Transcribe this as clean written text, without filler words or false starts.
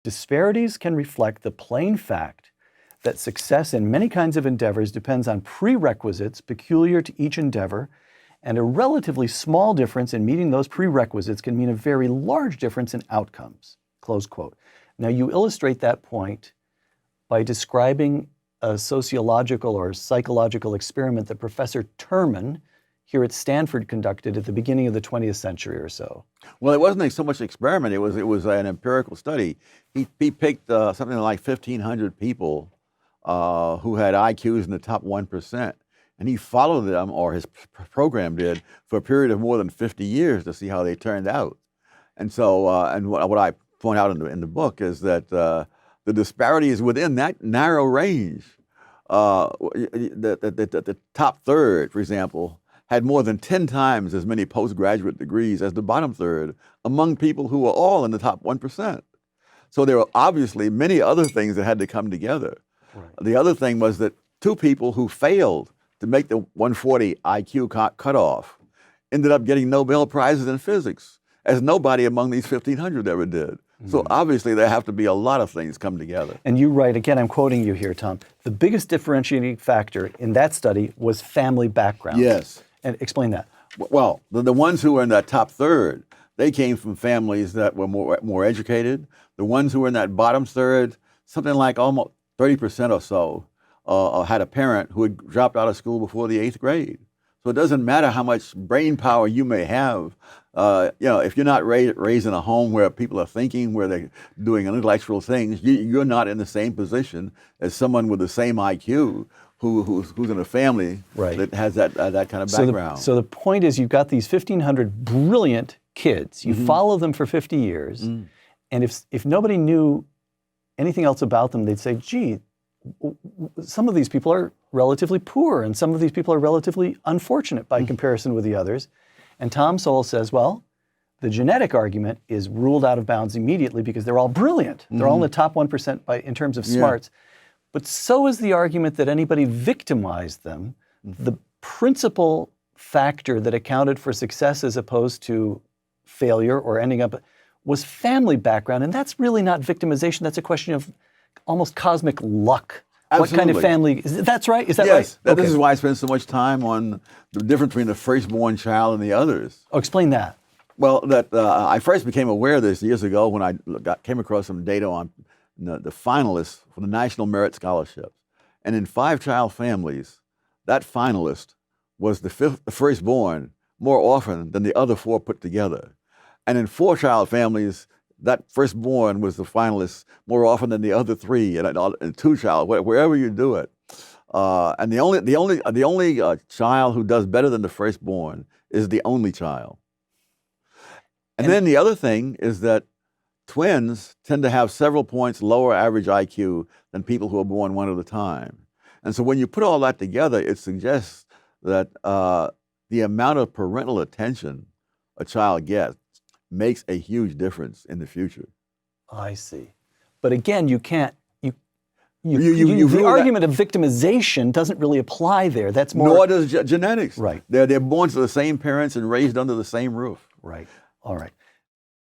Disparities can reflect the plain fact that success in many kinds of endeavors depends on prerequisites peculiar to each endeavor, and a relatively small difference in meeting those prerequisites can mean a very large difference in outcomes, close quote. Now, you illustrate that point by describing a sociological or psychological experiment that Professor Terman here at Stanford conducted at the beginning of the 20th century or so. Well, it wasn't so much an experiment, it was an empirical study. He picked something like 1,500 people who had IQs in the top 1%. And he followed them, or his program did, for a period of more than 50 years to see how they turned out. And so, and what I point out in the book is that the disparity is within that narrow range. The top third, for example, had more than 10 times as many postgraduate degrees as the bottom third among people who were all in the top 1%. So there were obviously many other things that had to come together. Right. The other thing was that two people who failed to make the 140 IQ cutoff ended up getting Nobel Prizes in physics, as nobody among these 1,500 ever did. Mm-hmm. So obviously there have to be a lot of things come together. And you write, again, I'm quoting you here, Tom, the biggest differentiating factor in that study was family background. Yes. And explain that. Well, the ones who were in that top third, they came from families that were more educated. The ones who were in that bottom third, something like almost 30% or so, had a parent who had dropped out of school before the 8th grade. So it doesn't matter how much brain power you may have, if you're not raised in a home where people are thinking, where they're doing intellectual things, you're not in the same position as someone with the same IQ who's in a family that has that kind of background. So the point is, you've got these 1,500 brilliant kids. You follow them for 50 years, and if nobody knew anything else about them, they'd say, gee, some of these people are relatively poor, and some of these people are relatively unfortunate by comparison with the others. And Tom Sowell says, well, the genetic argument is ruled out of bounds immediately because they're all brilliant. They're all in the top 1% in terms of smarts. But so is the argument that anybody victimized them. The principal factor that accounted for success as opposed to failure or ending up was family background. And that's really not victimization. That's a question of almost cosmic luck. Absolutely. What kind of family? That's right? Is that right? Yes. This is why I spend so much time on the difference between the firstborn child and the others. Oh, explain that. Well, I first became aware of this years ago when I came across some data on the finalists for the National Merit Scholarships. And in 5-child families, that finalist was the firstborn more often than the other 4 put together. And in 4-child families, that firstborn was the finalist more often than the other 3, and 2-child, wherever you do it. And the only child who does better than the firstborn is the only child. And then the other thing is that twins tend to have several points lower average IQ than people who are born one at a time. And so when you put all that together, it suggests that the amount of parental attention a child gets makes a huge difference in the future. I see. But again, you can't, the argument of victimization doesn't really apply there. That's more. Nor does genetics. Right. They're born to the same parents and raised under the same roof. Right. All right.